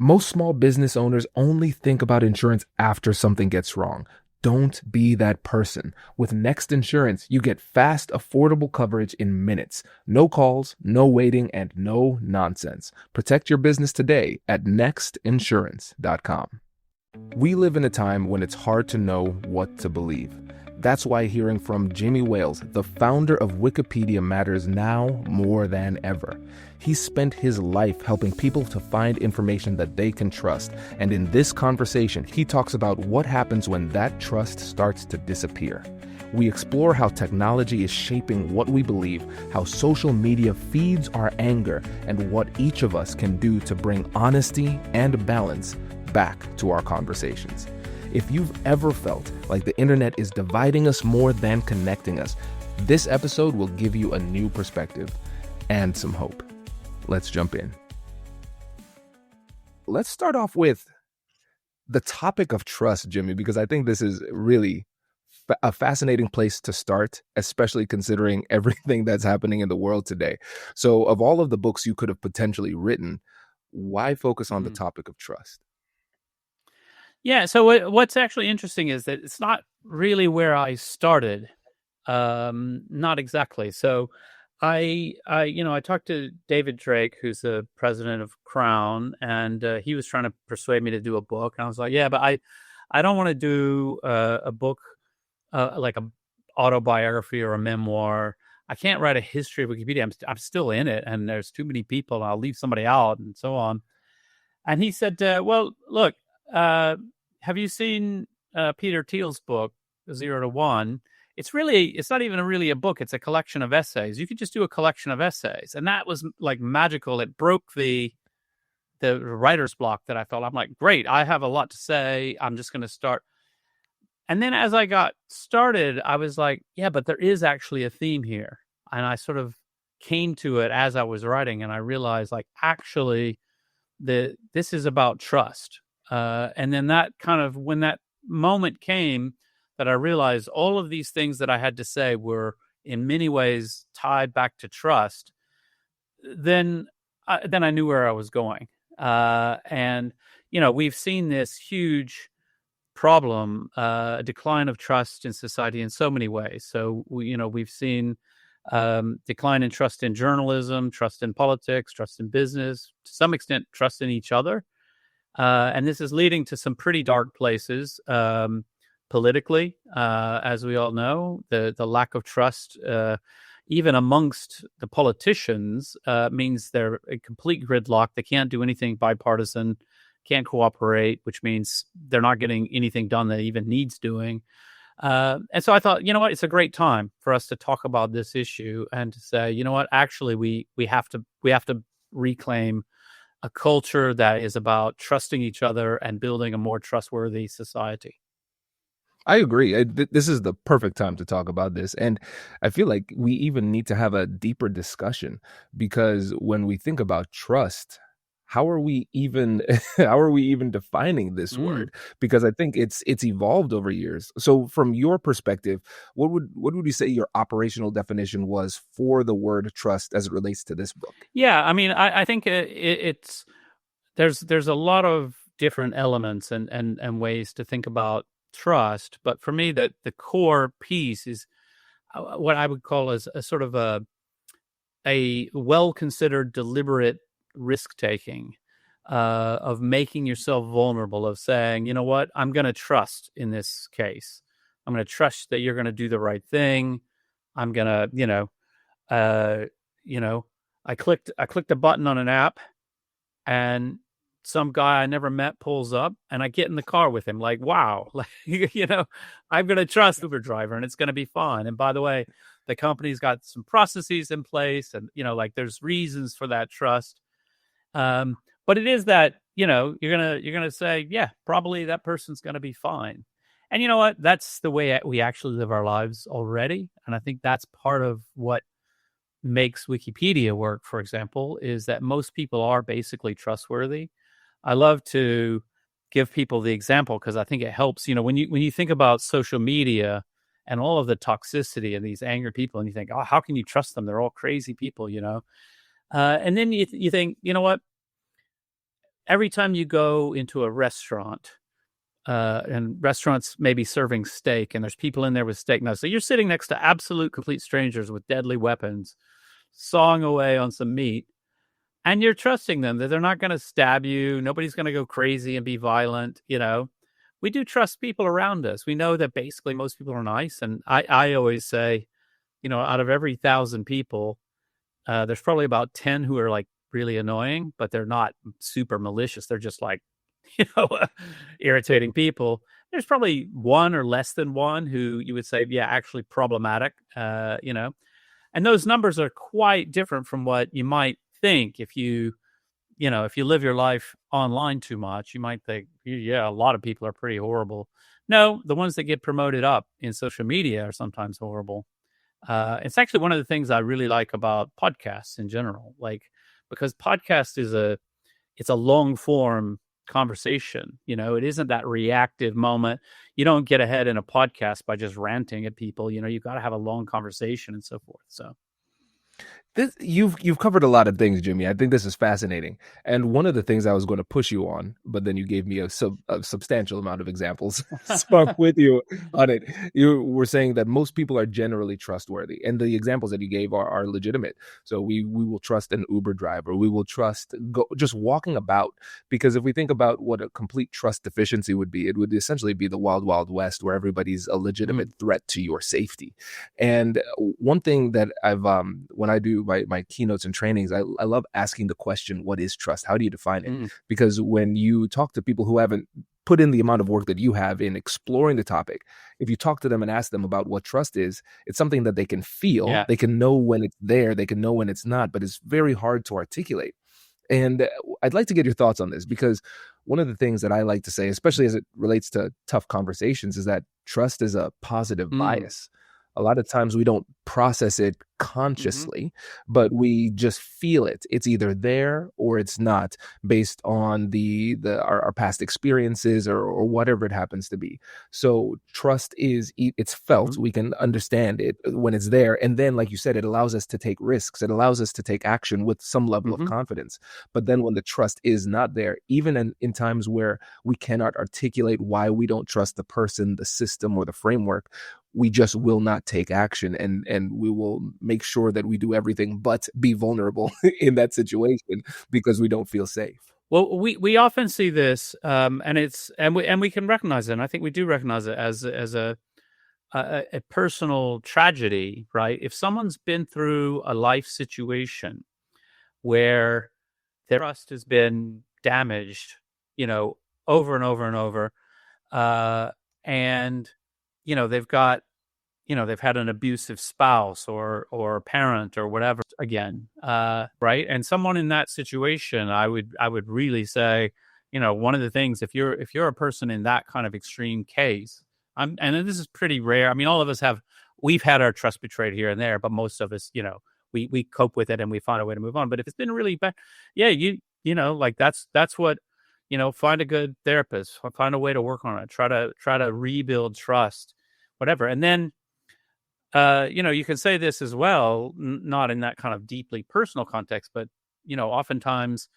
Most small business owners only think about insurance after something gets wrong. Don't be that person. With Next Insurance, you get fast, affordable coverage in minutes. No calls, no waiting, and no nonsense. Protect your business today at nextinsurance.com. We live in a time when it's hard to know what to believe. That's why hearing from Jamie Wales, the founder of Wikipedia, matters now more than ever. He spent his life helping people to find information that they can trust. And in this conversation, he talks about what happens when that trust starts to disappear. We explore how technology is shaping what we believe, how social media feeds our anger, and what each of us can do to bring honesty and balance back to our conversations. If you've ever felt like the internet is dividing us more than connecting us, this episode will give you a new perspective and some hope. Let's jump in. Let's start off with the topic of trust, Jimmy, because I think this is really a fascinating place to start, especially considering everything that's happening in the world today. So of all of the books you could have potentially written, why focus on the topic of trust? Yeah. So what's actually interesting is that it's not really where I started. Not exactly. So I talked to David Drake, who's the president of Crown, and he was trying to persuade me to do a book. And I was like, yeah, but I don't want to do a book like a autobiography or a memoir. I can't write a history of Wikipedia. I'm still in it, and there's too many people. And I'll leave somebody out, and so on. And he said, well, look, have you seen Peter Thiel's book, 0 to 1? It's not even really a book. It's a collection of essays. You could just do a collection of essays. And that was like magical. It broke the writer's block that I felt. I'm like, great, I have a lot to say. I'm just going to start. And then as I got started, I was like, yeah, but there is actually a theme here. And I sort of came to it as I was writing. And I realized, like, actually, this is about trust. And then when that moment came that I realized all of these things that I had to say were in many ways tied back to trust, then I knew where I was going. And we've seen this huge problem, a decline of trust in society in so many ways. So we've seen decline in trust in journalism, trust in politics, trust in business, to some extent, trust in each other. And this is leading to some pretty dark places politically, as we all know. The lack of trust, even amongst the politicians, means they're a complete gridlock. They can't do anything bipartisan, can't cooperate, which means they're not getting anything done that even needs doing. And so I thought, you know what, it's a great time for us to talk about this issue and to say, you know what, actually, we have to reclaim a culture that is about trusting each other and building a more trustworthy society. I agree. This is the perfect time to talk about this. And I feel like we even need to have a deeper discussion, because when we think about trust, how are we even defining this word? Because I think it's evolved over years. So from your perspective, what would you say your operational definition was for the word trust as it relates to this book? Yeah, I mean, I think it's there's a lot of different elements and ways to think about trust, but for me, the core piece is what I would call as a sort of a well-considered, deliberate risk taking, of making yourself vulnerable, of saying, you know what, I'm going to trust in this case. I'm going to trust that you're going to do the right thing. I'm going to, I clicked a button on an app, and some guy I never met pulls up, and I get in the car with him. Like, wow, like, I'm going to trust Uber driver, and it's going to be fine. And by the way, the company's got some processes in place, and like, there's reasons for that trust. But it is that, you're gonna say, yeah, probably that person's gonna be fine. And you know what? That's the way we actually live our lives already. And I think that's part of what makes Wikipedia work, for example, is that most people are basically trustworthy. I love to give people the example because I think it helps. When you think about social media and all of the toxicity and these angry people, and you think, oh, how can you trust them? They're all crazy people, and then you think, you know what? every time you go into a restaurant, and restaurants may be serving steak, and there's people in there with steak knives. So you're sitting next to absolute complete strangers with deadly weapons, sawing away on some meat, and you're trusting them that they're not going to stab you. Nobody's going to go crazy and be violent. We do trust people around us. We know that basically most people are nice. And I always say, out of every 1,000 people, there's probably about 10 who are like really annoying, but they're not super malicious. They're just like, irritating people. There's probably one or less than one who you would say, yeah, actually problematic, and those numbers are quite different from what you might think. If you live your life online too much, you might think, yeah, a lot of people are pretty horrible. No, the ones that get promoted up in social media are sometimes horrible. It's actually one of the things I really like about podcasts in general, because podcast it's a long form conversation. It isn't that reactive moment. You don't get ahead in a podcast by just ranting at people. You've got to have a long conversation and so forth. So You've covered a lot of things, Jimmy. I think this is fascinating. And one of the things I was going to push you on, but then you gave me a substantial amount of examples. So I'm with you on it. You were saying that most people are generally trustworthy, and the examples that you gave are legitimate. So we will trust an Uber driver. We will trust just walking about, because if we think about what a complete trust deficiency would be, it would essentially be the wild, wild west where everybody's a legitimate threat to your safety. And one thing that I've when I do my keynotes and trainings, I love asking the question, what is trust? How do you define it? Because when you talk to people who haven't put in the amount of work that you have in exploring the topic, if you talk to them and ask them about what trust is, it's something that they can feel. Yeah. They can know when it's there. They can know when it's not, but it's very hard to articulate. And I'd like to get your thoughts on this, because one of the things that I like to say, especially as it relates to tough conversations, is that trust is a positive bias. A lot of times we don't process it consciously, but we just feel it. It's either there or it's not, based on our past experiences or whatever it happens to be. So trust it's felt. We can understand it when it's there. And then, like you said, it allows us to take risks. It allows us to take action with some level of confidence. But then when the trust is not there, even in times where we cannot articulate why we don't trust the person, the system, or the framework, we just will not take action, and we will make sure that we do everything but be vulnerable in that situation because we don't feel safe. Well, we often see this, and we can recognize it. And I think we do recognize it as a personal tragedy, right? If someone's been through a life situation where their trust has been damaged, over and over and over, and they've had an abusive spouse or parent or whatever again, right? And someone in that situation, I would really say, one of the things, if you're a person in that kind of extreme case, and this is pretty rare. I mean, all of us we've had our trust betrayed here and there, but most of us, we cope with it and we find a way to move on. But if it's been really bad, yeah, that's what, find a good therapist, find a way to work on it, try to rebuild trust, whatever. And then, you can say this as well, not in that kind of deeply personal context, but, oftentimes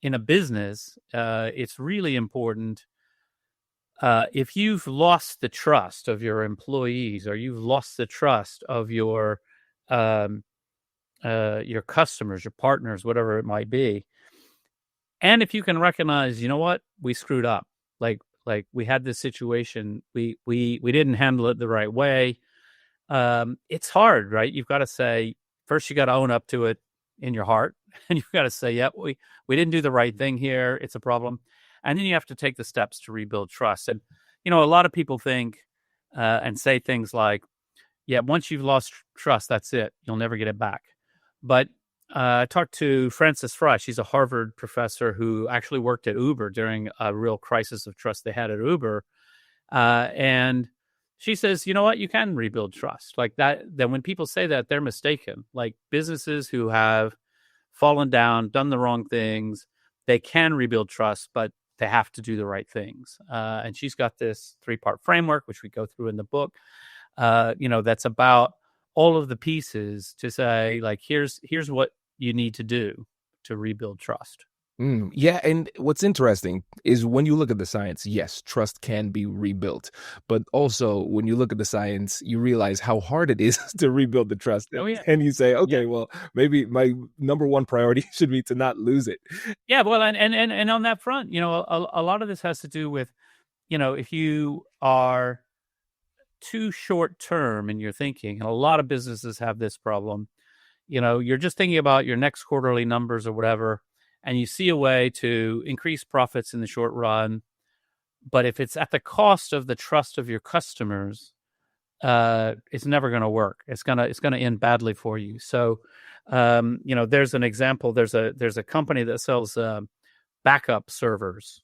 in a business, it's really important. If you've lost the trust of your employees, or you've lost the trust of your customers, your partners, whatever it might be, and if you can recognize, what, we screwed up, like we had this situation, we didn't handle it the right way. It's hard, right? You've got to say, first, you got to own up to it in your heart, and you've got to say, yep, we didn't do the right thing here. It's a problem. And then you have to take the steps to rebuild trust. And, a lot of people think and say things like, yeah, once you've lost trust, that's it. You'll never get it back. But I talked to Frances Fry. She's a Harvard professor who actually worked at Uber during a real crisis of trust they had at Uber. And she says, you know what, you can rebuild trust like that. Then when people say that, they're mistaken. Like businesses who have fallen down, done the wrong things, they can rebuild trust, but they have to do the right things. And she's got this 3-part framework, which we go through in the book, that's about all of the pieces to say, like, here's what you need to do to rebuild trust. Yeah, and what's interesting is when you look at the science, yes, trust can be rebuilt. But also, when you look at the science, you realize how hard it is to rebuild the trust. Oh yeah, And you say, yeah, okay, well, maybe my number one priority should be to not lose it. yeah. Well, and on that front, a lot of this has to do with, if you are too short term in your thinking, and a lot of businesses have this problem. You're just thinking about your next quarterly numbers or whatever, and you see a way to increase profits in the short run. But if it's at the cost of the trust of your customers, it's never going to work. It's gonna end badly for you. So, there's an example. There's a company that sells backup servers.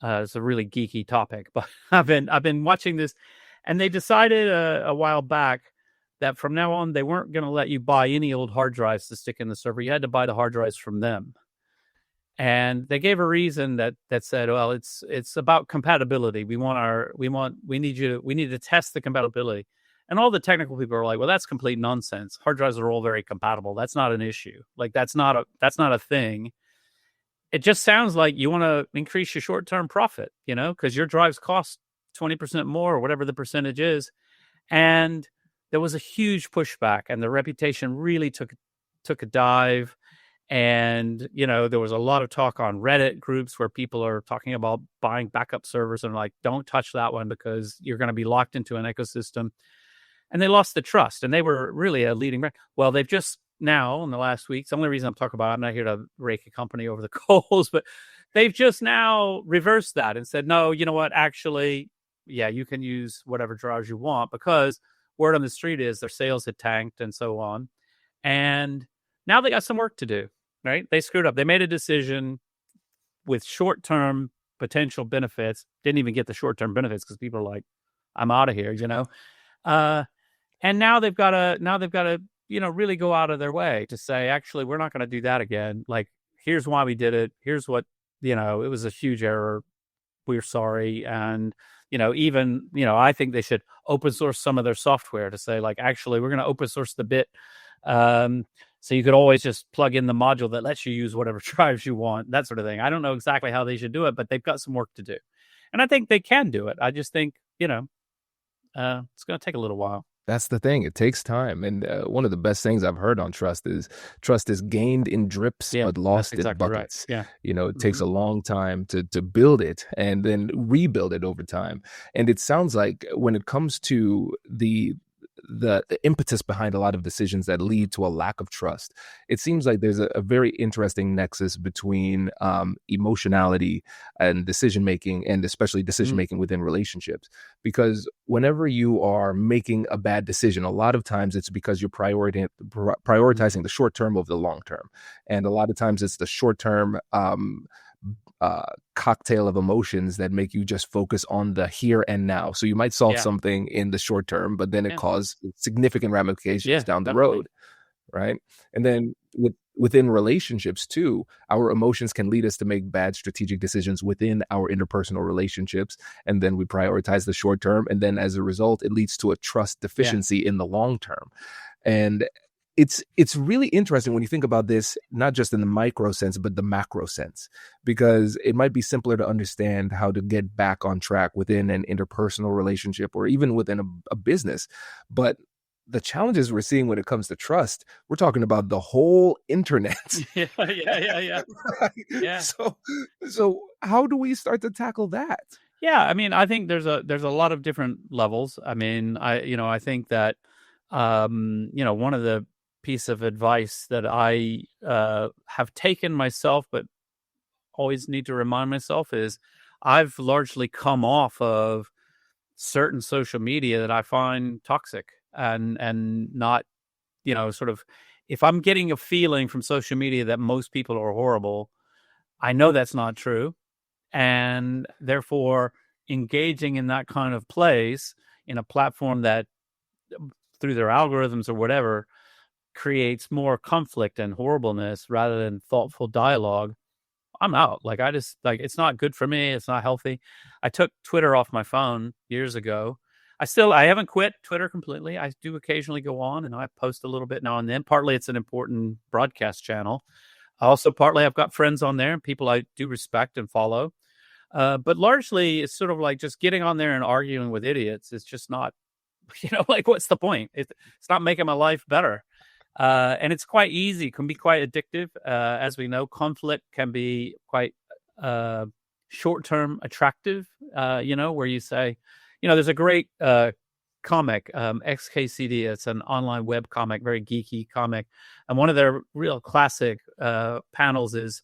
It's a really geeky topic, but I've been watching this, and they decided a while back that from now on they weren't going to let you buy any old hard drives to stick in the server. You had to buy the hard drives from them, and they gave a reason that said, well, it's about compatibility. We need to test the compatibility. And all the technical people are like, well, that's complete nonsense. Hard drives are all very compatible. That's not an issue. Like that's not a thing. It just sounds like you want to increase your short-term profit, because your drives cost 20% more or whatever the percentage is. And there was a huge pushback, and the reputation really took a dive. And, there was a lot of talk on Reddit groups where people are talking about buying backup servers and like, don't touch that one because you're going to be locked into an ecosystem. And they lost the trust, and they were really a leading. Well, they've just now in the last week. It's the only reason I'm talking about it, I'm not here to rake a company over the coals, but they've just now reversed that and said, no, you know what? Actually, yeah, you can use whatever drives you want, because word on the street is their sales had tanked and so on. And now they got some work to do, right? They screwed up. They made a decision with short-term potential benefits, didn't even get the short-term benefits because people are like, I'm out of here. Uh, and now they've got to really go out of their way to say, actually, we're not going to do that again. Like, here's why we did it. Here's what, it was a huge error. We're sorry. And, I think they should open source some of their software to say, like, actually, we're going to open source the bit. So you could always just plug in the module that lets you use whatever drives you want, that sort of thing. I don't know exactly how they should do it, but they've got some work to do. And I think they can do it. I just think, it's going to take a little while. That's the thing. It takes time. And one of the best things I've heard on trust is gained in drips, Yeah, but that's lost in exactly right. buckets. Yeah. It takes a long time to build it and then rebuild it over time. And it sounds like when it comes to the impetus behind a lot of decisions that lead to a lack of trust, it seems like there's a very interesting nexus between emotionality and decision making, and especially decision making within relationships. Because whenever you are making a bad decision, a lot of times it's because you're prioritizing the short term over the long term, and a lot of times it's the short term cocktail of emotions that make you just focus on the here and now. So you might solve Yeah. something in the short term, but then it Yeah. causes significant ramifications Yeah, down the definitely. road, right? And then within relationships too, our emotions can lead us to make bad strategic decisions within our interpersonal relationships, and then we prioritize the short term, and then as a result, it leads to a trust deficiency in the long term. And it's really interesting when you think about this, not just in the micro sense, but the macro sense, because it might be simpler to understand how to get back on track within an interpersonal relationship or even within a business. But the challenges we're seeing when it comes to trust, we're talking about the whole internet. Yeah, yeah. Right? Yeah. So how do we start to tackle that? Yeah, I mean, I think there's a lot of different levels. I mean, I think that one of the piece of advice that I have taken myself, but always need to remind myself, is I've largely come off of certain social media that I find toxic and not, sort of, if I'm getting a feeling from social media that most people are horrible, I know that's not true. And therefore, engaging in that kind of place in a platform that, through their algorithms or whatever, creates more conflict and horribleness rather than thoughtful dialogue, I'm out. Like, I just, like, it's not good for me. It's not healthy. I took Twitter off my phone years ago. I haven't quit Twitter completely. I do occasionally go on and I post a little bit now and then. Partly it's an important broadcast channel. Also, partly I've got friends on there and people I do respect and follow. But largely, it's sort of like just getting on there and arguing with idiots. It's just not, like what's the point? It's not making my life better. And it's quite easy, can be quite addictive. As we know, conflict can be quite short-term attractive, where you say, there's a great comic, XKCD. It's an online web comic, very geeky comic. And one of their real classic panels is,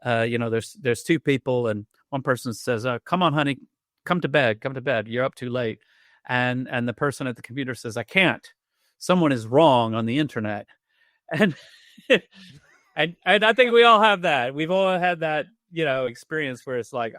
there's two people and one person says, come on, honey, come to bed. You're up too late. And the person at the computer says, I can't. Someone is wrong on the internet. And and I think we all have that. We've all had that, experience where it's like,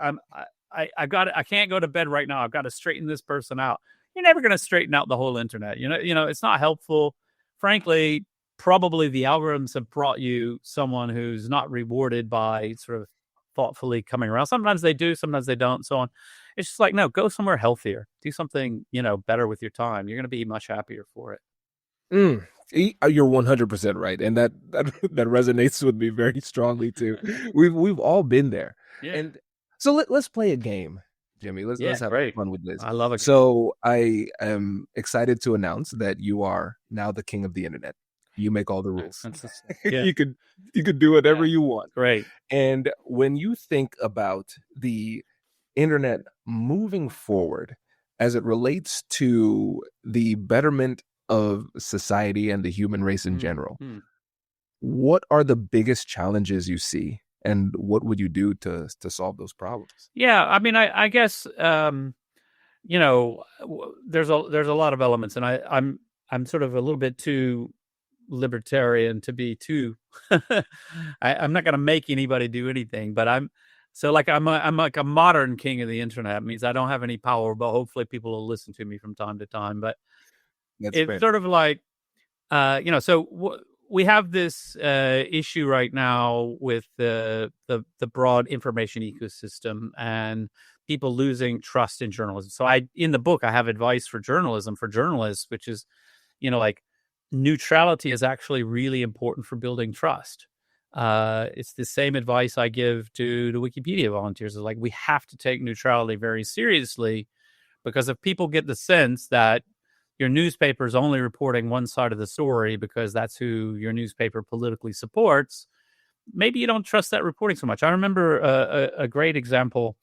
I can't go to bed right now. I've got to straighten this person out. You're never going to straighten out the whole internet. It's not helpful. Frankly, probably the algorithms have brought you someone who's not rewarded by sort of thoughtfully coming around. Sometimes they do, sometimes they don't, so on. It's just like, no, go somewhere healthier. Do something, better with your time. You're going to be much happier for it. You're 100% right, and that resonates with me very strongly too. We've all been there, Yeah. And so let's play a game, Jimmy. Let's have fun with this. I love it. So I am excited to announce that you are now the king of the internet. You make all the rules. Yeah. You could do whatever you want. Great. And when you think about the internet moving forward as it relates to the betterment of society and the human race in general, what are the biggest challenges you see, and what would you do to solve those problems? Yeah, I mean, I guess there's a lot of elements, and I'm sort of a little bit too libertarian to be too. I'm not going to make anybody do anything, but I'm like a modern king of the internet. It means I don't have any power, but hopefully people will listen to me from time to time. But it's fair. Sort of like, we have this issue right now with the broad information ecosystem and people losing trust in journalism. So in the book, I have advice for journalists, which is, like, neutrality is actually really important for building trust. It's the same advice I give to the Wikipedia volunteers. It's like, we have to take neutrality very seriously, because if people get the sense that your newspaper is only reporting one side of the story because that's who your newspaper politically supports, maybe you don't trust that reporting so much. I remember a great example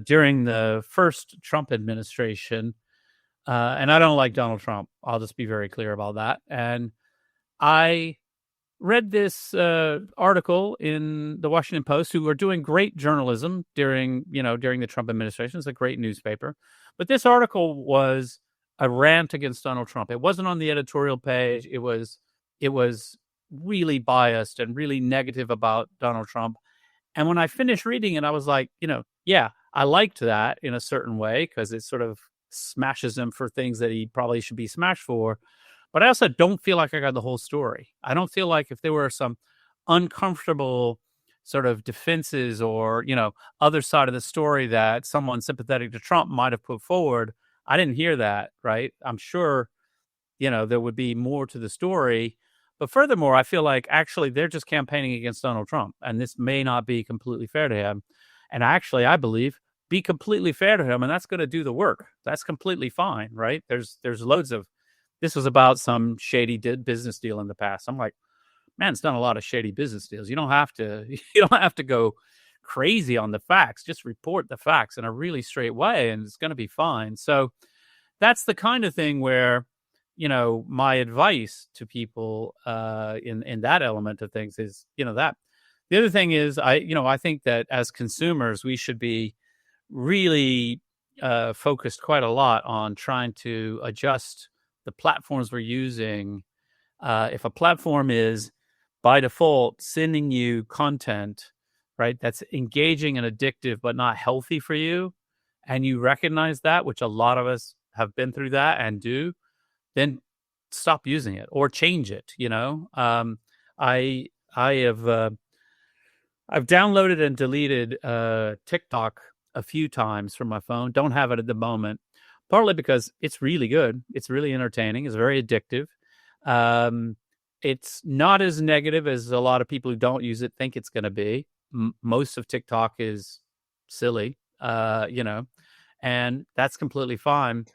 during the first Trump administration, and I don't like Donald Trump. I'll just be very clear about that. And I read this article in the Washington Post, who are doing great journalism during the Trump administration. It's a great newspaper. But this article was a rant against Donald Trump. It wasn't on the editorial page. It was really biased and really negative about Donald Trump. And when I finished reading it, I was like, yeah, I liked that in a certain way, because it sort of smashes him for things that he probably should be smashed for. But I also don't feel like I got the whole story. I don't feel like if there were some uncomfortable sort of defenses or, other side of the story that someone sympathetic to Trump might have put forward, I didn't hear that, right? I'm sure, there would be more to the story. But furthermore, I feel like actually they're just campaigning against Donald Trump, and this may not be completely fair to him. And actually, I believe, be completely fair to him, and that's going to do the work. That's completely fine, right? There's loads of, this was about some shady business deal in the past. I'm like, man, it's done a lot of shady business deals. You don't have to go crazy on the facts. Just report the facts in a really straight way, and it's going to be fine. So that's the kind of thing where, my advice to people in that element of things is, that. The other thing is, I think that as consumers, we should be really focused quite a lot on trying to adjust the platforms we're using. If a platform is by default sending you content, right, that's engaging and addictive but not healthy for you, and you recognize that, which a lot of us have been through that and do, then stop using it or change it. I've downloaded and deleted TikTok a few times from my phone. Don't have it at the moment, partly because it's really good. It's really entertaining. It's very addictive. It's not as negative as a lot of people who don't use it think it's going to be. Most of TikTok is silly, and that's completely fine.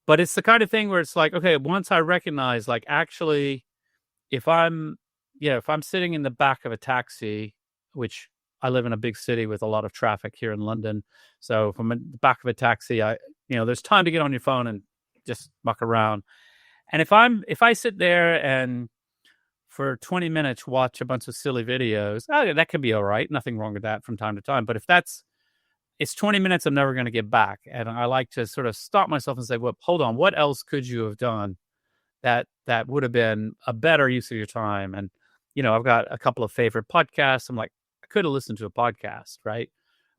But it's the kind of thing where it's like, okay, once I recognize, like, actually, if I'm, if I'm sitting in the back of a taxi, which I live in a big city with a lot of traffic here in London, so if I'm in the back of a taxi, there's time to get on your phone and just muck around. And if I sit there and for 20 minutes watch a bunch of silly videos, that can be all right. Nothing wrong with that from time to time. But if it's 20 minutes I'm never going to get back. And I like to sort of stop myself and say, well, hold on, what else could you have done that would have been a better use of your time? And, I've got a couple of favorite podcasts. I'm like, I could have listened to a podcast, right?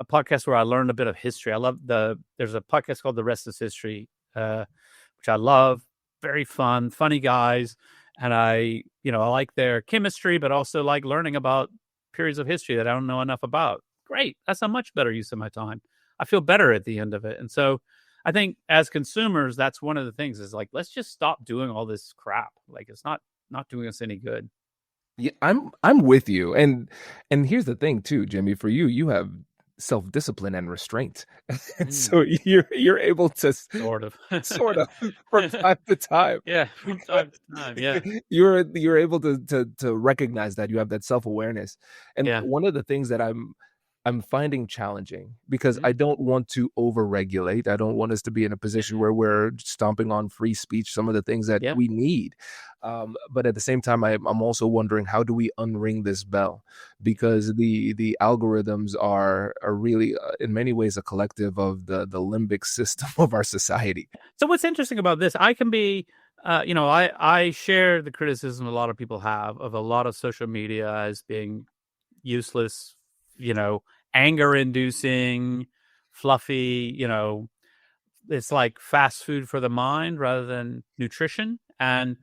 A podcast where I learned a bit of history. There's a podcast called The Rest is History, which I love. Very fun, funny guys. And I like their chemistry, but also like learning about periods of history that I don't know enough about. Great. That's a much better use of my time. I feel better at the end of it. And so I think as consumers, that's one of the things is like, let's just stop doing all this crap. Like, it's not doing us any good. Yeah, I'm with you. And here's the thing too, Jimmy, for you have self-discipline and restraint. So you're able to Sort of. sort of from time to time. Yeah, from time to time. Yeah. You're able to recognize that you have that self-awareness. And Yeah. one of the things that I'm finding challenging because I don't want to overregulate. I don't want us to be in a position where we're stomping on free speech, some of the things that we need. But at the same time, I'm also wondering, how do we unring this bell? Because the algorithms are really, in many ways, a collective of the limbic system of our society. So what's interesting about this, I can be, I share the criticism a lot of people have of a lot of social media as being useless, anger inducing, fluffy, it's like fast food for the mind rather than nutrition. And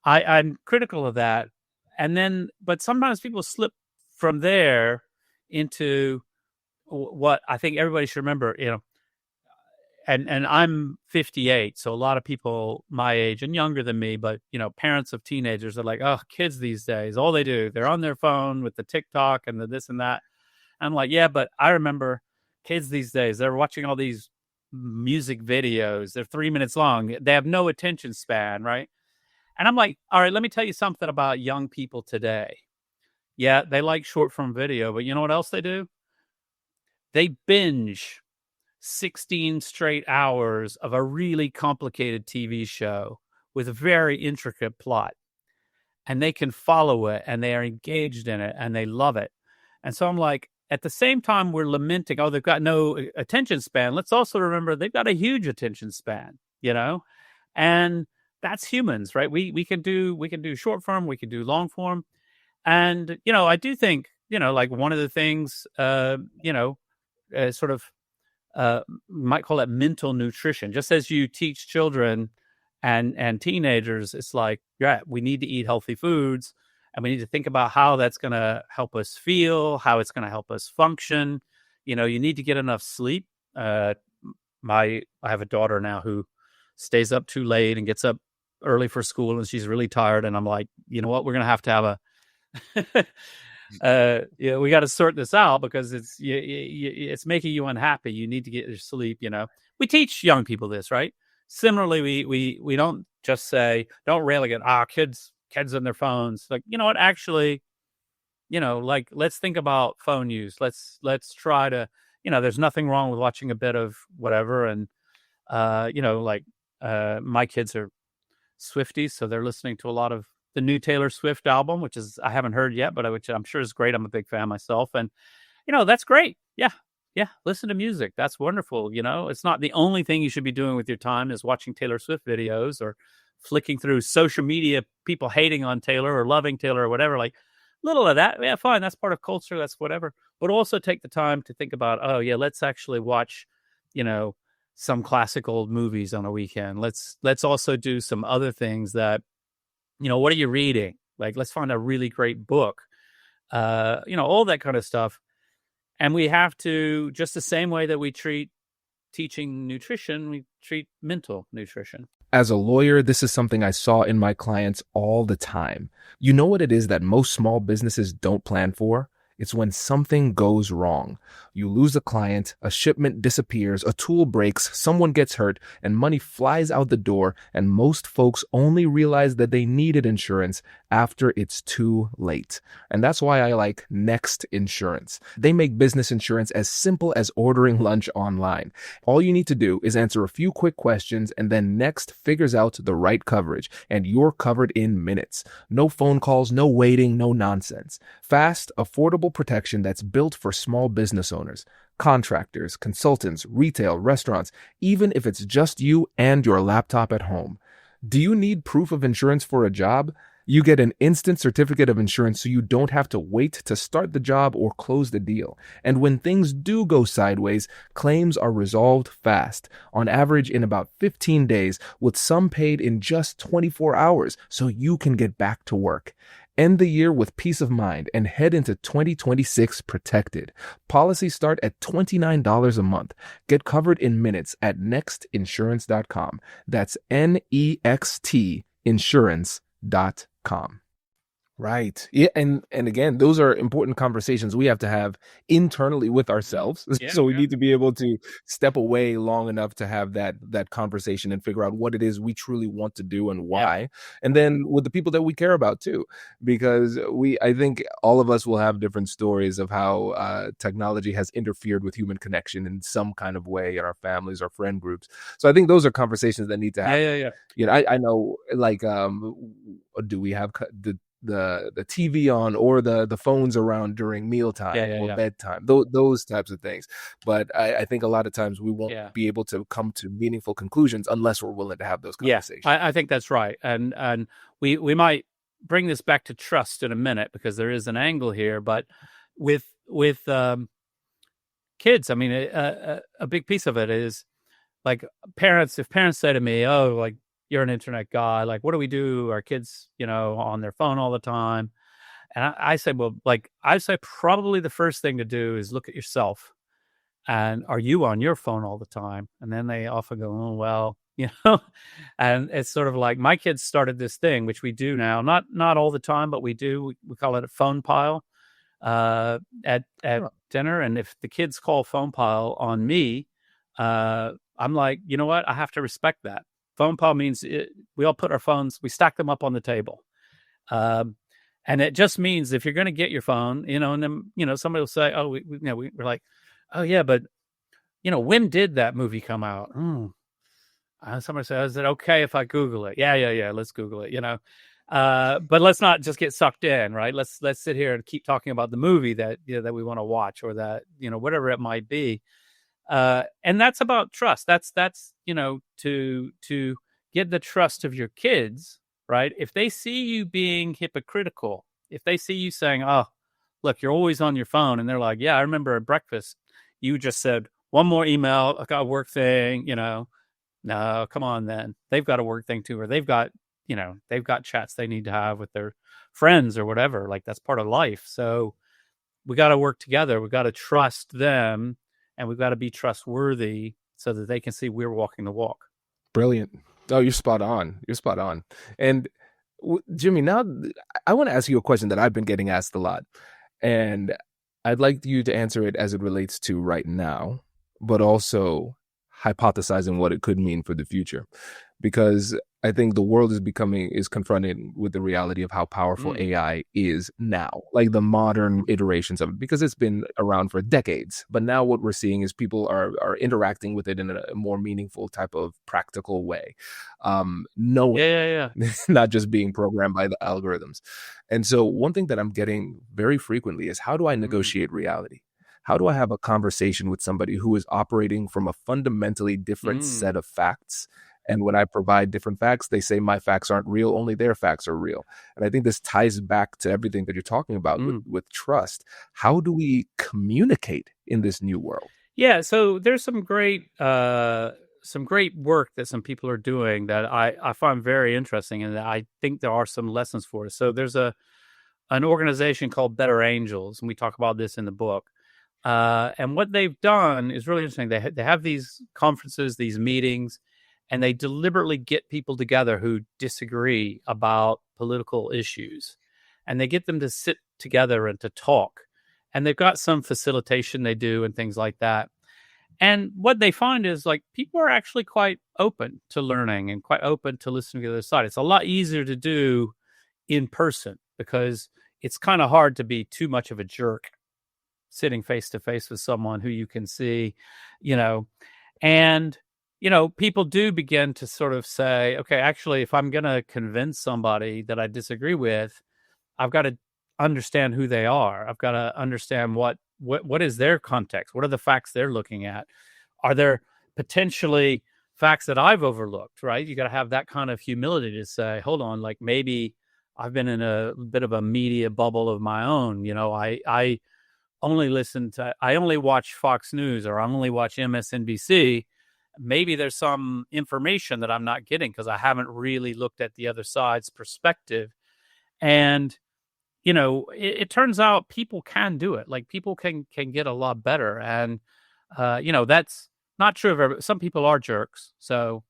I'm critical of that. And then, but sometimes people slip from there into what I think everybody should remember, and I'm 58, so a lot of people my age and younger than me, but parents of teenagers are like, oh, kids these days, all they do, they're on their phone with the TikTok and the this and that. I'm like, yeah, but I remember kids these days, they're watching all these music videos. They're 3 minutes long. They have no attention span, right? And I'm like, all right, let me tell you something about young people today. Yeah, they like short form video, but you know what else they do? They binge 16 straight hours of a really complicated TV show with a very intricate plot. And they can follow it and they are engaged in it and they love it. And so I'm like, at the same time, we're lamenting, oh, they've got no attention span. Let's also remember they've got a huge attention span, and that's humans, right? We can do short form, we can do long form. And, I do think, like one of the things, sort of, might call it mental nutrition, just as you teach children and teenagers, it's like, yeah, we need to eat healthy foods. And we need to think about how that's going to help us feel, how it's going to help us function. You need to get enough sleep. I have a daughter now who stays up too late and gets up early for school, and she's really tired. And I'm like, you know what? We're going to have we got to sort this out because it's making you unhappy. You need to get your sleep. We teach young people this, right? Similarly, we don't just say, don't relegate kids on their phones. Like, you know what, actually, like, let's think about phone use. Let's try to, there's nothing wrong with watching a bit of whatever. And, my kids are Swifties, so they're listening to a lot of the new Taylor Swift album, which is, I haven't heard yet, but which I'm sure is great. I'm a big fan myself. And, that's great. Yeah. Yeah. Listen to music. That's wonderful. It's not the only thing you should be doing with your time is watching Taylor Swift videos or flicking through social media, people hating on Taylor or loving Taylor or whatever. Like, little of that. Yeah, fine. That's part of culture. That's whatever. But also take the time to think about, oh yeah, let's actually watch, some classical movies on a weekend. Let's also do some other things that, what are you reading? Like, let's find a really great book, all that kind of stuff. And we have to, just the same way that we treat teaching nutrition, we treat mental nutrition. As a lawyer, this is something I saw in my clients all the time. You know what it is that most small businesses don't plan for? It's when something goes wrong. You lose a client, a shipment disappears, a tool breaks, someone gets hurt, and money flies out the door, and most folks only realize that they needed insurance after it's too late. And that's why I like Next Insurance. They make business insurance as simple as ordering lunch online. All you need to do is answer a few quick questions, and then Next figures out the right coverage, and you're covered in minutes. No phone calls, no waiting, no nonsense. Fast, affordable protection that's built for small business owners, contractors, consultants, retail, restaurants, even if it's just you and your laptop at home. Do you need proof of insurance for a job? You get an instant certificate of insurance so you don't have to wait to start the job or close the deal. And when things do go sideways, claims are resolved fast, on average in about 15 days, with some paid in just 24 hours, so you can get back to work. End the year with peace of mind and head into 2026 protected. Policies start at $29 a month. Get covered in minutes at nextinsurance.com. That's NEXT insurance.com. Right. Yeah. And again, those are important conversations we have to have internally with ourselves. Yeah, So we yeah. need to be able to step away long enough to have that conversation and figure out what it is we truly want to do and why. And then with the people that we care about too, because I think all of us will have different stories of how technology has interfered with human connection in some kind of way in our families or friend groups. So I think those are conversations that need to happen. Yeah. You know, I know, like, do we have the TV on or the phones around during mealtime or bedtime, those types of things. But I think a lot of times we won't be able to come to meaningful conclusions unless we're willing to have those conversations. I think that's right. And we might bring this back to trust in a minute because there is an angle here. But with kids, I mean, a big piece of it is like parents. If parents say to me, "Oh, like, you're an internet guy. Like, what do we do? Our kids, on their phone all the time." And I say, well, like, I say probably the first thing to do is look at yourself. And are you on your phone all the time? And then they often go, oh, well, and it's sort of like my kids started this thing, which we do now, not all the time, but we do. We call it a phone pile at dinner. And if the kids call phone pile on me, I'm like, you know what? I have to respect that. Phone pile means we all put our phones, we stack them up on the table. And it just means if you're going to get your phone, and then, somebody will say, oh, we're like, oh yeah, but, when did that movie come out? Somebody says, is it okay if I Google it? Yeah. Let's Google it, but let's not just get sucked in, right? Let's sit here and keep talking about the movie that, that we want to watch or that, whatever it might be. And that's about trust. That's to get the trust of your kids, right? If they see you being hypocritical, if they see you saying, oh, look, you're always on your phone, and they're like, yeah, I remember at breakfast, you just said one more email, I got a work thing, no, come on, then they've got a work thing too, or they've got chats they need to have with their friends or whatever. Like, that's part of life. So we got to work together. We got to trust them. And we've got to be trustworthy so that they can see we're walking the walk. Brilliant. Oh, you're spot on. You're spot on. And Jimmy, now I want to ask you a question that I've been getting asked a lot. And I'd like you to answer it as it relates to right now, but also hypothesizing what it could mean for the future. Because I think the world is confronted with the reality of how powerful AI is now, like the modern iterations of it, because it's been around for decades. But now what we're seeing is people are interacting with it in a more meaningful type of practical way. Knowing, not just being programmed by the algorithms. And so one thing that I'm getting very frequently is, how do I negotiate reality? How do I have a conversation with somebody who is operating from a fundamentally different set of facts? And when I provide different facts, they say my facts aren't real, only their facts are real. And I think this ties back to everything that you're talking about with trust. How do we communicate in this new world? Yeah, so there's some great work that some people are doing that I find very interesting, and that I think there are some lessons for us. So there's an organization called Better Angels, and we talk about this in the book. And what they've done is really interesting. They have these conferences, these meetings, and they deliberately get people together who disagree about political issues, and they get them to sit together and to talk. And they've got some facilitation they do and things like that. And what they find is like people are actually quite open to learning and quite open to listening to the other side. It's a lot easier to do in person because it's kind of hard to be too much of a jerk sitting face to face with someone who you can see, you know, and, people do begin to sort of say, okay, actually, if I'm going to convince somebody that I disagree with, I've got to understand who they are. I've got to understand what is their context? What are the facts they're looking at? Are there potentially facts that I've overlooked, right? You got to have that kind of humility to say, hold on, like maybe I've been in a bit of a media bubble of my own. I I only watch Fox News or I only watch MSNBC. Maybe there's some information that I'm not getting because I haven't really looked at the other side's perspective. And, it turns out people can do it. Like people can get a lot better. And, that's not true of everybody. Some people are jerks. So,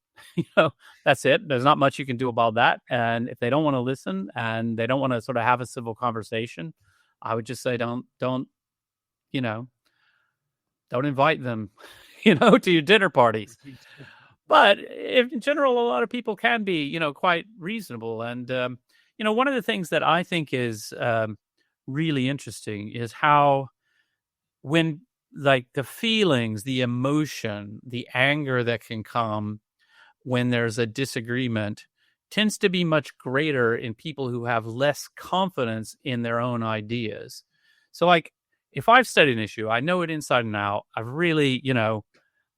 that's it. There's not much you can do about that. And if they don't want to listen and they don't want to sort of have a civil conversation, I would just say don't invite them, to your dinner parties. But in general, a lot of people can be, quite reasonable. And, one of the things that I think is really interesting is how when like the feelings, the emotion, the anger that can come when there's a disagreement tends to be much greater in people who have less confidence in their own ideas. So like, if I've studied an issue, I know it inside and out. I've really,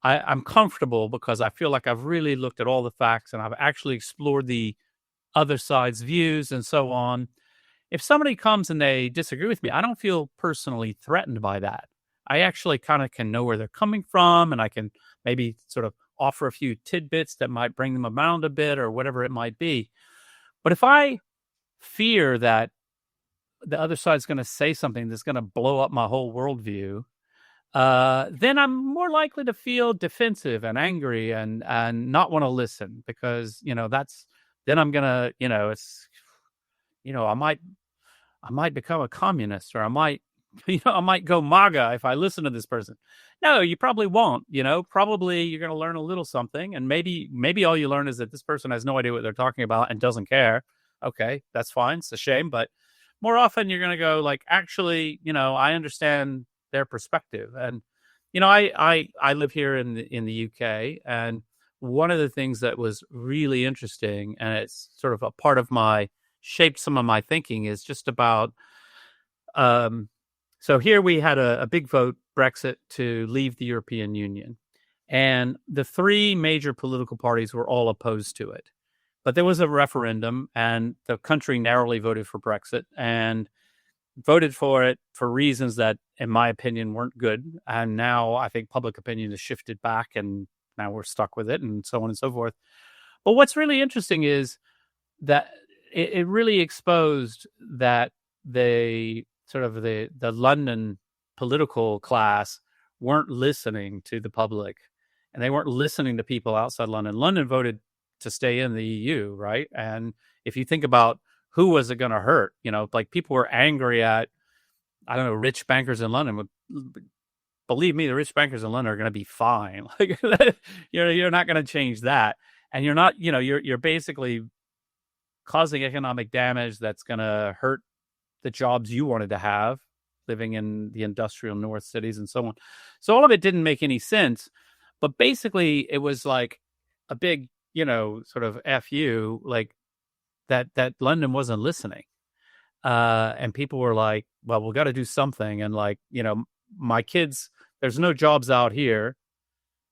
I'm comfortable because I feel like I've really looked at all the facts and I've actually explored the other side's views and so on. If somebody comes and they disagree with me, I don't feel personally threatened by that. I actually kind of can know where they're coming from and I can maybe sort of offer a few tidbits that might bring them around a bit or whatever it might be. But if I fear that the other side's going to say something that's going to blow up my whole worldview, then I'm more likely to feel defensive and angry and not want to listen because, then I'm going to, I might become a communist or I might, I might go MAGA if I listen to this person. No, you probably won't, probably you're going to learn a little something. And maybe all you learn is that this person has no idea what they're talking about and doesn't care. Okay, that's fine. It's a shame, but more often you're going to go like, actually, I understand their perspective. And, I live here in the UK. And one of the things that was really interesting, and it's sort of a part of shaped some of my thinking is just about, so here we had a big vote, Brexit, to leave the European Union. And the three major political parties were all opposed to it. But there was a referendum and the country narrowly voted for Brexit and voted for it for reasons that, in my opinion, weren't good. And now I think public opinion has shifted back and now we're stuck with it and so on and so forth. But what's really interesting is that it really exposed that the London political class weren't listening to the public and they weren't listening to people outside London. London voted to stay in the EU, right? And if you think about who was it going to hurt, like people were angry at, I don't know, rich bankers in London. Believe me, the rich bankers in London are going to be fine. Like you're not going to change that. And you're not, you're basically causing economic damage that's going to hurt the jobs you wanted to have living in the industrial North cities and so on. So all of it didn't make any sense. But basically, it was like a big, sort of FU, like that London wasn't listening. And people were like, well, we've got to do something. And like, my kids, there's no jobs out here.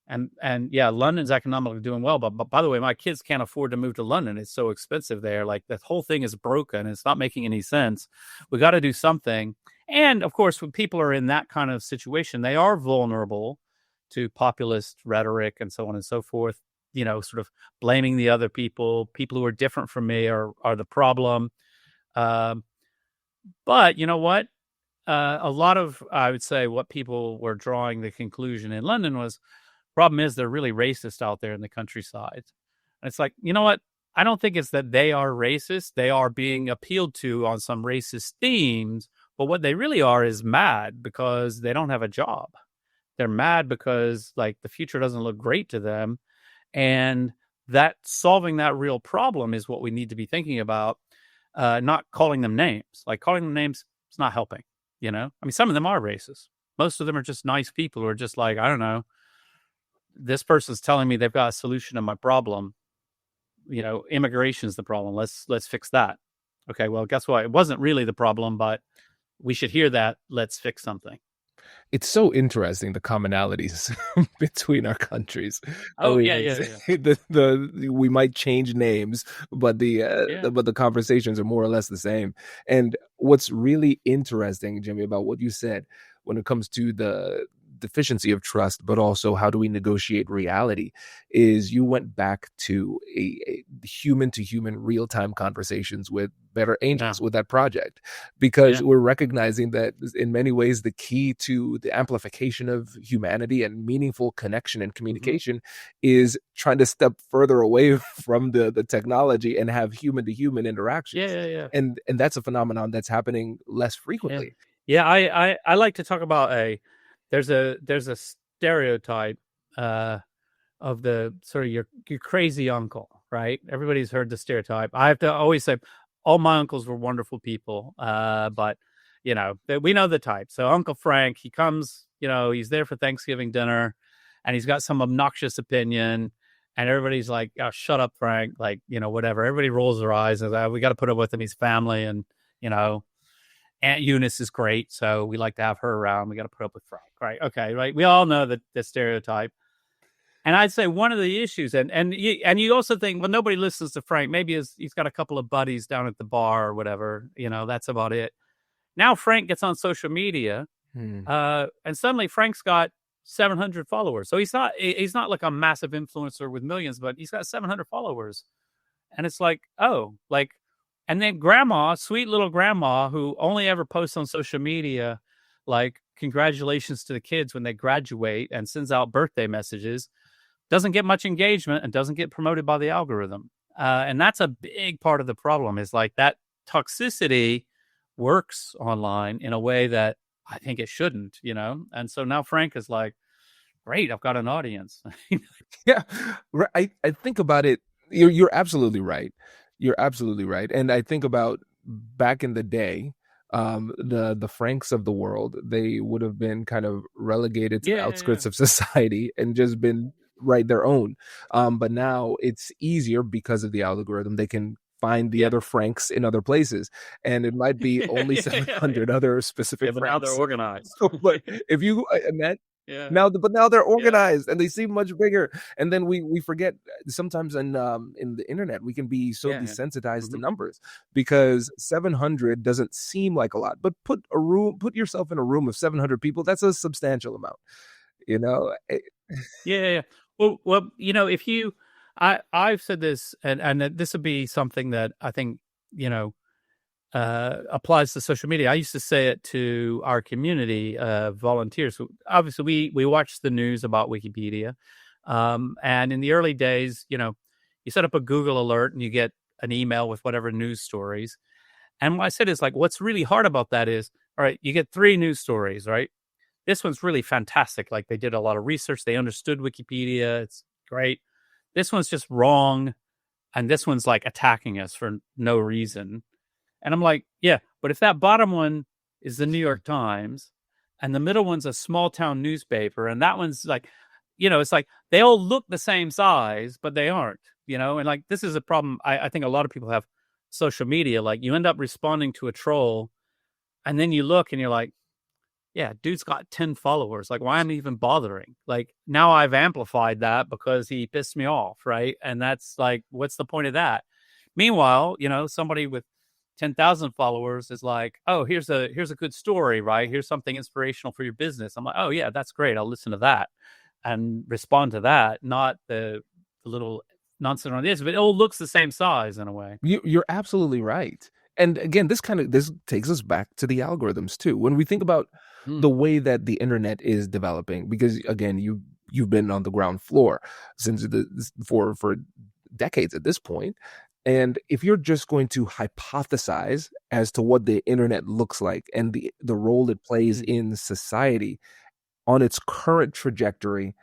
And yeah, London's economically doing well. But by the way, my kids can't afford to move to London. It's so expensive there. Like the whole thing is broken. It's not making any sense. We got to do something. And of course, when people are in that kind of situation, they are vulnerable to populist rhetoric and so on and so forth, sort of blaming the other people who are different from me are the problem. But you know what? A lot of, I would say, what people were drawing the conclusion in London was, problem is they're really racist out there in the countryside. And it's like, you know what? I don't think it's that they are racist. They are being appealed to on some racist themes, but what they really are is mad because they don't have a job. They're mad because like the future doesn't look great to them. And that solving that real problem is what we need to be thinking about, not calling them names. Like calling them names is not helping, you know? I mean, some of them are racist. Most of them are just nice people who are just like, I don't know, this person's telling me they've got a solution to my problem. You know, immigration is the problem. Let's fix that. Okay, well, guess what? It wasn't really the problem, but we should hear that. Let's fix something. It's so interesting, the commonalities between our countries. Oh yeah, yeah, yeah, We might change names, but yeah. the conversations are more or less the same. And what's really interesting, Jimmy, about what you said when it comes to the deficiency of trust, but also how do we negotiate reality, is you went back to a human to human real time conversations with Better Angels, Yeah. with that project, because Yeah. we're recognizing that in many ways the key to the amplification of humanity and meaningful connection and Mm-hmm. communication is trying to step further away from the technology and have human to human interactions. Yeah, yeah, yeah. And that's a phenomenon that's happening less Yeah. frequently. Yeah, I like to talk about there's a stereotype of the sort of your crazy uncle, right? Everybody's heard the stereotype. I have to always say all my uncles were wonderful people, but you know, we know the type. So Uncle Frank, he comes, you know, he's there for Thanksgiving dinner and he's got some obnoxious opinion and everybody's like, oh, shut up, Frank. Like, you know, whatever. Everybody rolls their eyes and we got to put up with him. He's family. And, you know, Aunt Eunice is great. So we like to have her around. We got to put up with Frank. Right. Okay. Right. We all know the stereotype. And I'd say one of the issues, and you also think, well, nobody listens to Frank. Maybe he's got a couple of buddies down at the bar or whatever. You know, that's about it. Now Frank gets on social media, and suddenly Frank's got 700 followers. So he's not like a massive influencer with millions, but he's got 700 followers. And it's like, oh, like, and then grandma, sweet little grandma, who only ever posts on social media, like congratulations to the kids when they graduate and sends out birthday messages, doesn't get much engagement and doesn't get promoted by the algorithm. And that's a big part of the problem, is like that toxicity works online in a way that I think it shouldn't, you know? And so now Frank is like, great, I've got an audience. Yeah, I think about it. You're absolutely right. You're absolutely right. And I think about back in the day, the Franks of the world, they would have been kind of relegated to the outskirts of society and just been write their own. But now it's easier because of the algorithm. They can find the other Franks in other places, and it might be only 700 other specific but Franks. now they're organized. So, but if you imagine. Yeah. Now they're organized and they seem much bigger. And then we forget sometimes in the internet we can be so desensitized to numbers, because 700 doesn't seem like a lot, but put yourself in a room of 700 people. That's a substantial amount, you know. Yeah. Well, you know, if you, I've said this, and this would be something that I think, you know, applies to social media. I used to say it to our community volunteers. Obviously, we watch the news about Wikipedia, and in the early days, you know, you set up a Google alert and you get an email with whatever news stories. And what I said is like, what's really hard about that is, all right, you get 3 news stories, right? This one's really fantastic. Like they did a lot of research. They understood Wikipedia. It's great. This one's just wrong. And this one's like attacking us for no reason. And I'm like, yeah, but if that bottom one is the New York Times and the middle one's a small town newspaper and that one's like, you know, it's like they all look the same size, but they aren't, you know, and like this is a problem. I think a lot of people have social media. Like you end up responding to a troll and then you look and you're like, yeah, dude's got 10 followers. Like, why am I even bothering? Like, now I've amplified that because he pissed me off, right? And that's like, what's the point of that? Meanwhile, you know, somebody with 10,000 followers is like, oh, here's a good story, right? Here's something inspirational for your business. I'm like, oh yeah, that's great. I'll listen to that and respond to that, not the little nonsense on this. But it all looks the same size in a way. You're absolutely right. And again, this takes us back to the algorithms too. When we think about the way that the internet is developing, because again, you've been on the ground floor since for decades at this point. And if you're just going to hypothesize as to what the internet looks like and the role it plays in society on its current trajectory,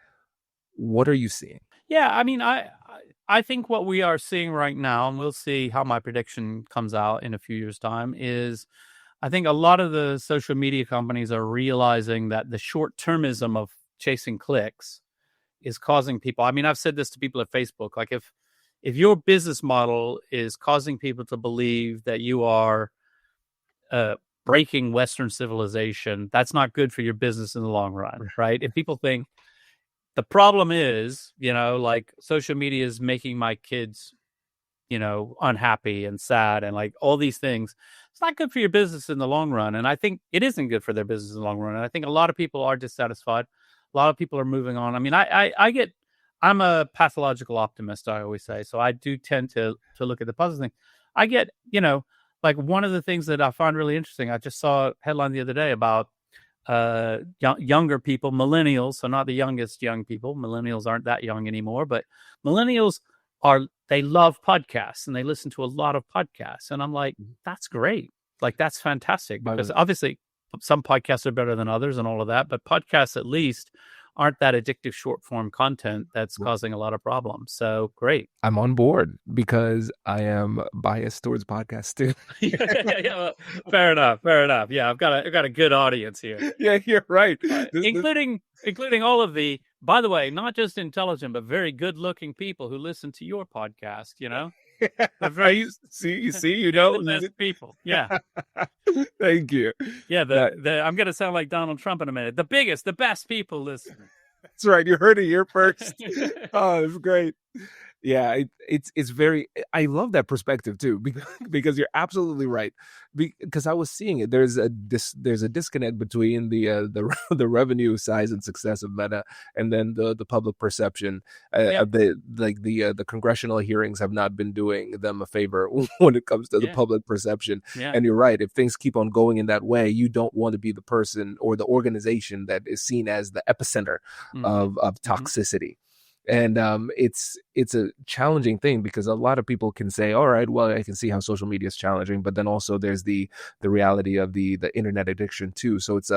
what are you seeing? Yeah, I mean, I think what we are seeing right now, and we'll see how my prediction comes out in a few years' time, is I think a lot of the social media companies are realizing that the short-termism of chasing clicks is causing people. I mean, I've said this to people at Facebook, like if your business model is causing people to believe that you are breaking Western civilization, that's not good for your business in the long run, right? If people think the problem is, like social media is making my kids, unhappy and sad and like all these things, it's not good for your business in the long run. And I think it isn't good for their business in the long run. And I think a lot of people are dissatisfied. A lot of people are moving on. I mean, I'm a pathological optimist, I always say. So I do tend to look at the positive thing. I get, like one of the things that I find really interesting, I just saw a headline the other day about younger people, millennials, so not the youngest young people. Millennials aren't that young anymore, but millennials they love podcasts and they listen to a lot of podcasts. And I'm like, that's great. Like, that's fantastic, because obviously some podcasts are better than others and all of that, but podcasts at least aren't that addictive short form content that's causing a lot of problems. So great. I'm on board because I am biased towards podcasts too. Well, fair enough. Yeah, I've got a good audience here. Yeah, you're right. Including all of the, by the way, not just intelligent but very good looking people who listen to your podcast. Right. You know, the best people. Yeah. Thank you. Yeah, I'm going to sound like Donald Trump in a minute. The best people listening. That's right. You heard it here first. Oh, it's great. Yeah, it's very. I love that perspective too, because you're absolutely right. Because I was seeing it. There's a disconnect between the revenue size and success of Meta, and then the public perception. The congressional hearings have not been doing them a favor when it comes to the public perception. Yeah. And you're right. If things keep on going in that way, you don't want to be the person or the organization that is seen as the epicenter of toxicity. And it's a challenging thing, because a lot of people can say, all right, well, I can see how social media is challenging, but then also there's the reality of the internet addiction too. So it's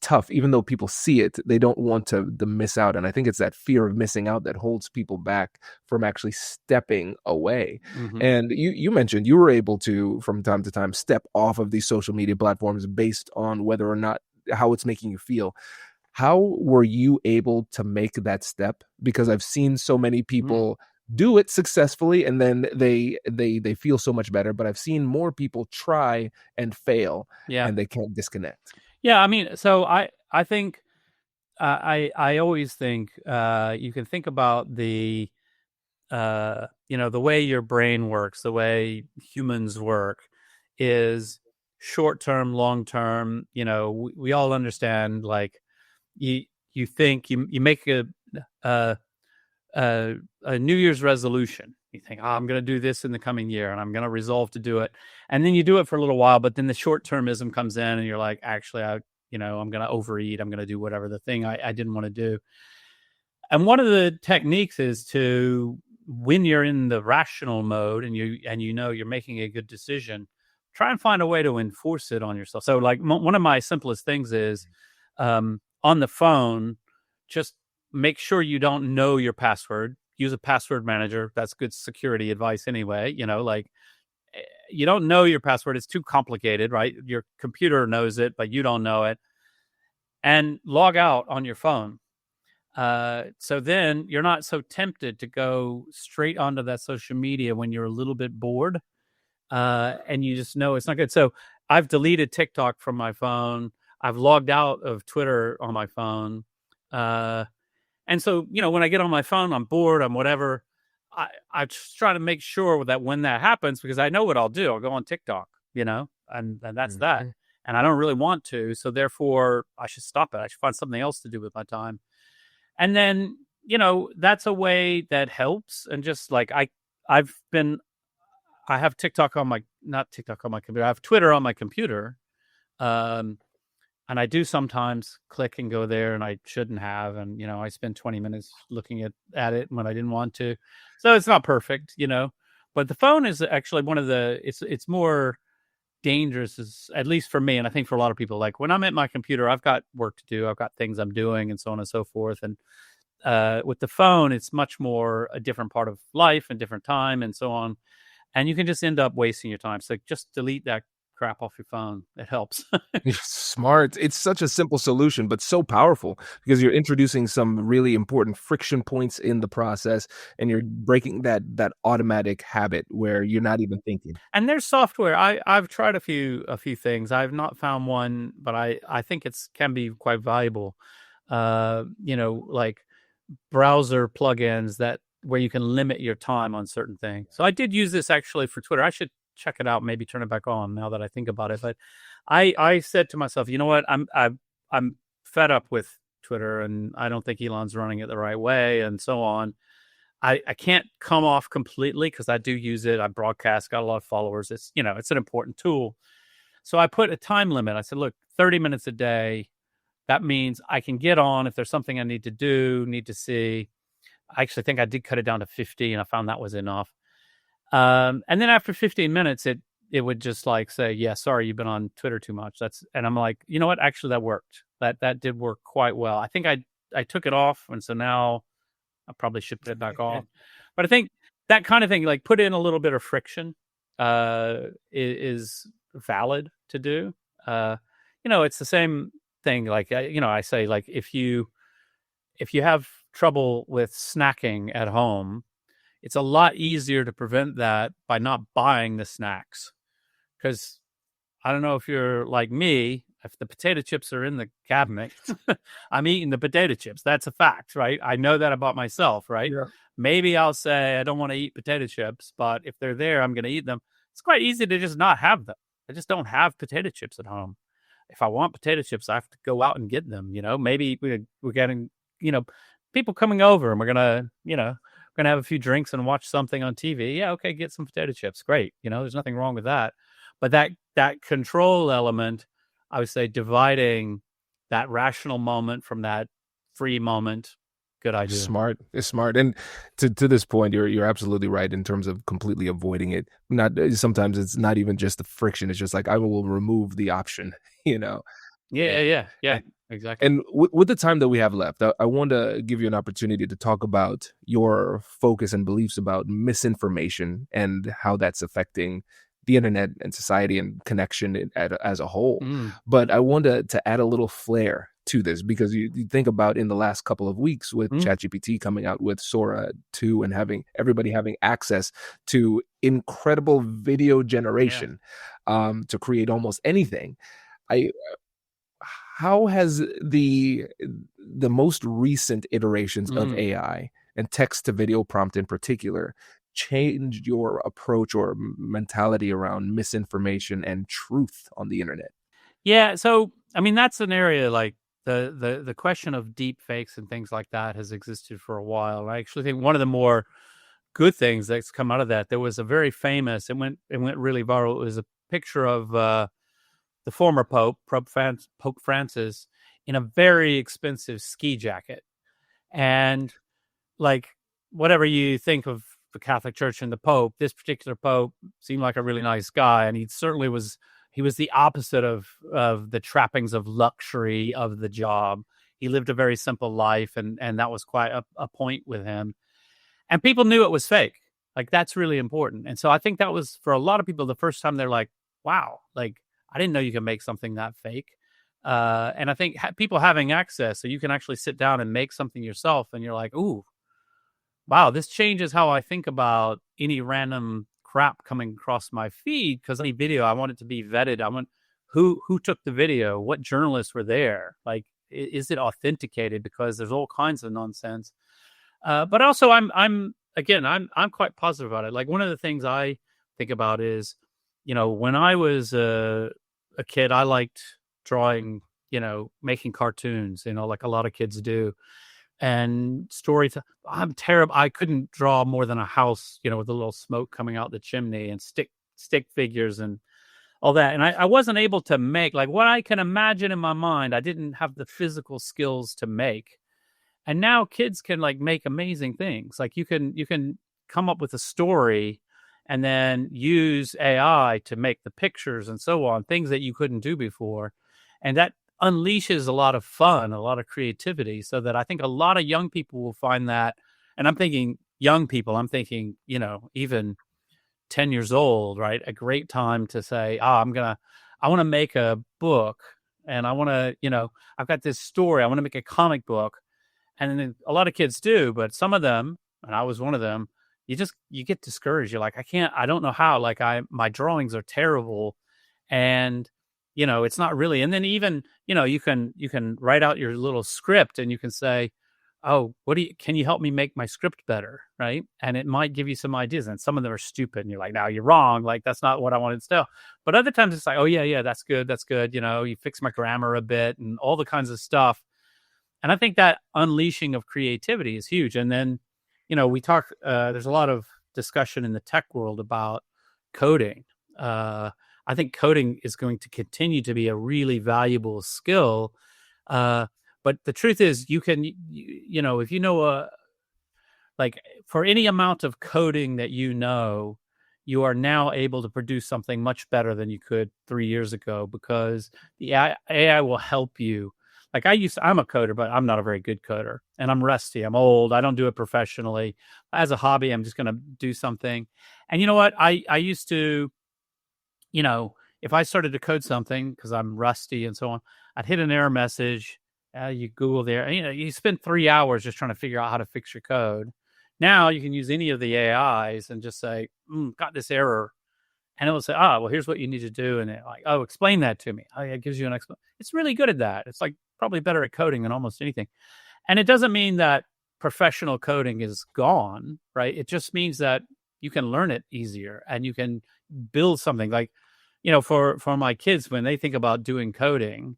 tough. Even though people see it, they don't want to miss out. And I think it's that fear of missing out that holds people back from actually stepping away. And you mentioned you were able to, from time to time, step off of these social media platforms based on whether or not how it's making you feel. How were you able to make that step? Because I've seen so many people do it successfully and then they feel so much better, but I've seen more people try and fail and they can't disconnect. Yeah, I mean, so I think I always think you can think about the the way your brain works, the way humans work is short term, long term. We all understand, like, you think you make a New Year's resolution. You think, I'm going to do this in the coming year and I'm going to resolve to do it. And then you do it for a little while, but then the short termism comes in and you're like, actually, I'm going to overeat. I'm going to do whatever the thing I didn't want to do. And one of the techniques is to, when you're in the rational mode and you're making a good decision, try and find a way to enforce it on yourself. So like one of my simplest things is, on the phone, just make sure you don't know your password. Use a password manager. That's good security advice anyway. Like, you don't know your password. It's too complicated, right? Your computer knows it, but you don't know it. And log out on your phone. So then you're not so tempted to go straight onto that social media when you're a little bit bored. And you just know it's not good. So I've deleted TikTok from my phone. I've logged out of Twitter on my phone. And so, when I get on my phone, I'm bored, I'm whatever. I just try to make sure that when that happens, because I know what I'll do, I'll go on TikTok, and that's that. And I don't really want to. So therefore, I should stop it. I should find something else to do with my time. And then, that's a way that helps. And just like I have TikTok on my, not TikTok on my computer. I have Twitter on my computer. And I do sometimes click and go there, and I shouldn't have. And, I spend 20 minutes looking at it when I didn't want to. So it's not perfect, but the phone is actually one of it's more dangerous, at least for me. And I think for a lot of people, like when I'm at my computer, I've got work to do. I've got things I'm doing and so on and so forth. And with the phone, it's much more a different part of life and different time and so on. And you can just end up wasting your time. So just delete that crap off your phone. It helps. You're smart. It's such a simple solution, but so powerful because you're introducing some really important friction points in the process, and you're breaking that automatic habit where you're not even thinking. And there's software. I've tried a few things. I've not found one, but I think it's can be quite valuable. Like browser plugins that where you can limit your time on certain things. So I did use this actually for Twitter. I should check it out, maybe turn it back on now that I think about it. But I said to myself, you know what? I'm fed up with Twitter, and I don't think Elon's running it the right way, and so on. I can't come off completely because I do use it. I broadcast, got a lot of followers. It's an important tool. So I put a time limit. I said, look, 30 minutes a day. That means I can get on if there's something I need to do, need to see. I actually think I did cut it down to 50, and I found that was enough. And then after 15 minutes, it would just like say, yeah, sorry, you've been on Twitter too much. And I'm like, you know what? Actually, that worked. That did work quite well. I think I took it off, and so now I probably should put it back on. But I think that kind of thing, like put in a little bit of friction, is valid to do. It's the same thing. Like I say, like if you have trouble with snacking at home, it's a lot easier to prevent that by not buying the snacks. Because I don't know if you're like me, if the potato chips are in the cabinet, I'm eating the potato chips. That's a fact, right? I know that about myself, right? Yeah. Maybe I'll say I don't want to eat potato chips, but if they're there, I'm going to eat them. It's quite easy to just not have them. I just don't have potato chips at home. If I want potato chips, I have to go out and get them. Maybe we're getting, people coming over, and we're gonna have a few drinks and watch something on TV. Yeah, okay, get some potato chips. Great. There's nothing wrong with that. But that control element, I would say, dividing that rational moment from that free moment, good idea. Smart. It's smart. And to this point, you're absolutely right in terms of completely avoiding it. Not sometimes it's not even just the friction. It's just like I will remove the option, you know. Yeah, exactly. And with the time that we have left, I want to give you an opportunity to talk about your focus and beliefs about misinformation and how that's affecting the internet and society and connection as a whole. But I want to add a little flair to this because you think about in the last couple of weeks with ChatGPT coming out with Sora 2 and having everybody having access to incredible video generation to create almost anything. How has the most recent iterations of AI and text to video prompt in particular changed your approach or mentality around misinformation and truth on the internet? Yeah, so I mean that's an area like the question of deep fakes and things like that has existed for a while. I actually think one of the more good things that's come out of that, there was a very famous, it went really viral. It was a picture of the former Pope Francis, in a very expensive ski jacket. And like whatever you think of the Catholic Church and the Pope, this particular Pope seemed like a really nice guy. And he certainly was, he was the opposite of the trappings of luxury of the job. He lived a very simple life, and that was quite a point with him. And people knew it was fake. Like that's really important. And so I think that was for a lot of people the first time they're like, wow, like I didn't know you could make something that fake. And I think people having access, so you can actually sit down and make something yourself, and you're like, ooh, wow, this changes how I think about any random crap coming across my feed. Because any video, I want it to be vetted. I want who took the video, what journalists were there, like is it authenticated? Because there's all kinds of nonsense. But also, I'm quite positive about it. Like one of the things I think about is, when I was a kid, I liked drawing, making cartoons, like a lot of kids do. And stories. I'm terrible. I couldn't draw more than a house, with a little smoke coming out the chimney, and stick figures and all that. And I wasn't able to make like what I can imagine in my mind. I didn't have the physical skills to make. And now kids can like make amazing things. Like you can come up with a story and then use AI to make the pictures and so on, things that you couldn't do before. And that unleashes a lot of fun, a lot of creativity, so that I think a lot of young people will find that. And I'm thinking young people, I'm thinking, even 10 years old, right? A great time to say, I want to make a book, and I want to, I've got this story. I want to make a comic book. And then a lot of kids do, but some of them, and I was one of them, you get discouraged. You're like, I don't know how, like my drawings are terrible. And, it's not really. And then even, you can write out your little script and you can say, oh, can you help me make my script better? Right. And it might give you some ideas, and some of them are stupid. And you're like, no, you're wrong. Like, that's not what I wanted to tell. But other times it's like, oh yeah, that's good. That's good. You fix my grammar a bit and all the kinds of stuff. And I think that unleashing of creativity is huge. And then, there's a lot of discussion in the tech world about coding. I think coding is going to continue to be a really valuable skill. But the truth is, you can, if like for any amount of coding that you are now able to produce something much better than you could 3 years ago, because the AI will help you. Like I'm a coder, but I'm not a very good coder, and I'm rusty. I'm old. I don't do it professionally. As a hobby, I'm just going to do something. And you know what? I used to, if I started to code something because I'm rusty and so on, I'd hit an error message. You Google there, you spend 3 hours just trying to figure out how to fix your code. Now you can use any of the AIs and just say, got this error. And it will say, well, here's what you need to do. And it like, oh, explain that to me. Oh, yeah, it gives you an explanation. It's really good at that. It's like probably better at coding than almost anything. And it doesn't mean that professional coding is gone, right? It just means that you can learn it easier and you can build something like, for my kids, when they think about doing coding,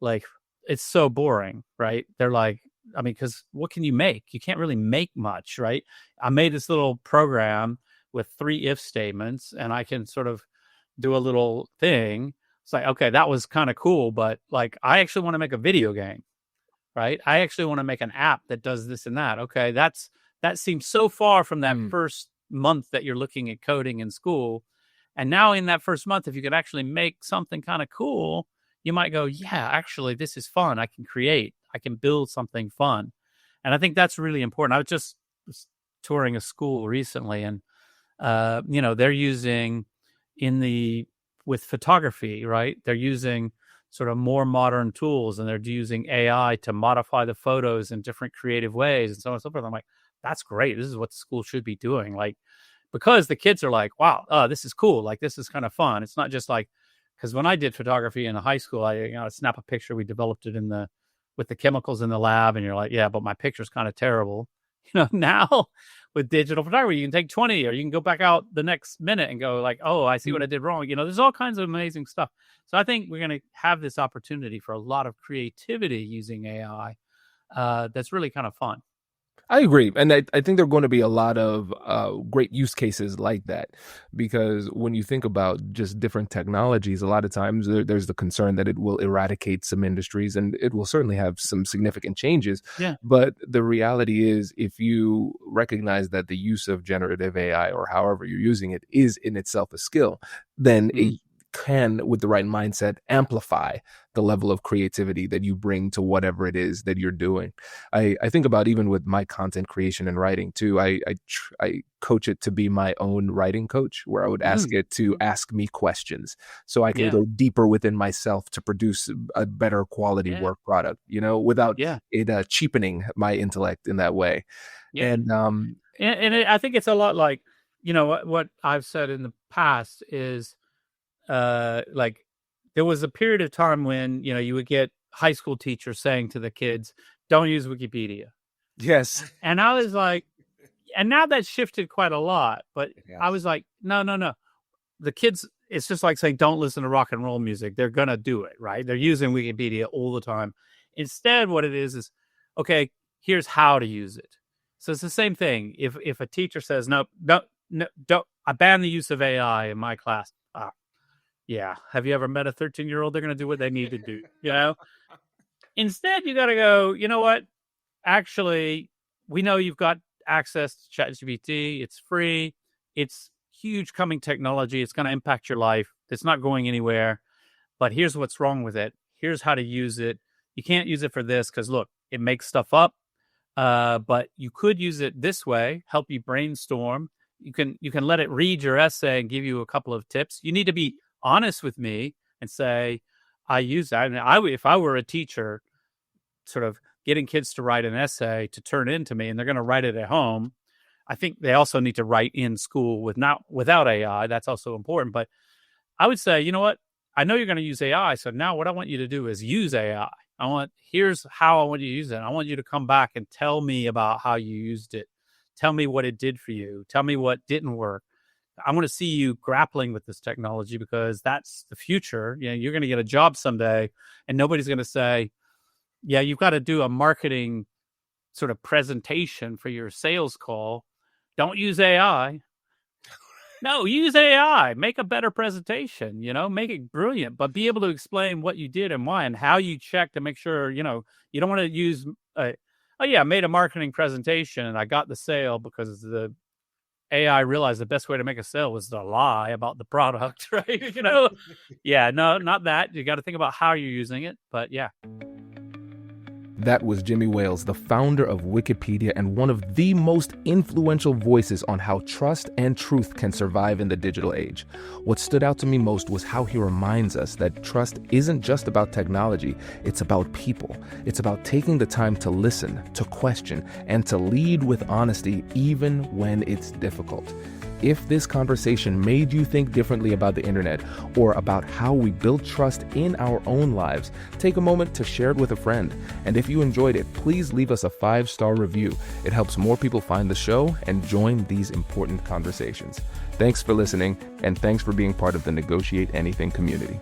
like it's so boring, right? They're like, because what can you make? You can't really make much, right? I made this little program with 3 if statements, and I can sort of do a little thing. It's like, okay, that was kind of cool, but like, I actually want to make a video game, right? I actually want to make an app that does this and that. Okay, that seems so far from that first month that you're looking at coding in school. And now in that first month, if you could actually make something kind of cool, you might go, yeah, actually, this is fun. I can build something fun. And I think that's really important. I was just touring a school recently, and they're using with photography, right? They're using sort of more modern tools, and they're using AI to modify the photos in different creative ways and so on and so forth. I'm like, that's great. This is what the school should be doing. Like, because the kids are like, wow, this is cool. Like, this is kind of fun. It's not just like, because when I did photography in high school, I snap a picture. We developed it with the chemicals in the lab, and you're like, yeah, but my picture's kind of terrible. Now with digital photography, you can take 20, or you can go back out the next minute and go like, oh, I see what I did wrong. There's all kinds of amazing stuff. So I think we're going to have this opportunity for a lot of creativity using AI. That's really kind of fun. I agree. And I think there are going to be a lot of great use cases like that, because when you think about just different technologies, a lot of times there's the concern that it will eradicate some industries, and it will certainly have some significant changes. Yeah. But the reality is, if you recognize that the use of generative AI, or however you're using it, is in itself a skill, then it can, with the right mindset, amplify the level of creativity that you bring to whatever it is that you're doing. I think about, even with my content creation and writing too, I coach it to be my own writing coach, where I would ask it to ask me questions so I can go deeper within myself to produce a better quality work product, without it cheapening my intellect in that way. Yeah. And I think it's a lot like, what I've said in the past is, like, there was a period of time when, you would get high school teachers saying to the kids, don't use Wikipedia. Yes. And I was like, and now that's shifted quite a lot, but I was like, no. The kids, it's just like saying, don't listen to rock and roll music. They're going to do it, right? They're using Wikipedia all the time. Instead, what it is, okay, here's how to use it. So it's the same thing. If a teacher says, no, don't, I ban the use of AI in my class. Yeah. Have you ever met a 13-year-old? They're going to do what they need to do, you know? Instead, you got to go, you know what? Actually, we know you've got access to ChatGPT. It's free. It's huge coming technology. It's going to impact your life. It's not going anywhere. But here's what's wrong with it. Here's how to use it. You can't use it for this because look, it makes stuff up. But you could use it this way, help you brainstorm. You can let it read your essay and give you a couple of tips. You need to be honest with me and say, I use that. And if I were a teacher, sort of getting kids to write an essay to turn into me, and they're going to write it at home. I think they also need to write in school without AI. That's also important. But I would say, you know what? I know you're going to use AI. So now what I want you to do is use AI. Here's how I want you to use it. I want you to come back and tell me about how you used it. Tell me what it did for you. Tell me what didn't work. I want to see you grappling with this technology because that's the future. You know, you're going to get a job someday and nobody's going to say, yeah, you've got to do a marketing sort of presentation for your sales call. Don't use AI. No, use AI. Make a better presentation, make it brilliant, but be able to explain what you did and why and how you check to make sure, you don't want to use, I made a marketing presentation and I got the sale because the AI realized the best way to make a sale was to lie about the product, right? Yeah, no, not that. You got to think about how you're using it, but yeah. That was Jimmy Wales, the founder of Wikipedia and one of the most influential voices on how trust and truth can survive in the digital age. What stood out to me most was how he reminds us that trust isn't just about technology, it's about people. It's about taking the time to listen, to question, and to lead with honesty even when it's difficult. If this conversation made you think differently about the internet or about how we build trust in our own lives, take a moment to share it with a friend. And if you enjoyed it, please leave us a 5-star review. It helps more people find the show and join these important conversations. Thanks for listening, and thanks for being part of the Negotiate Anything community.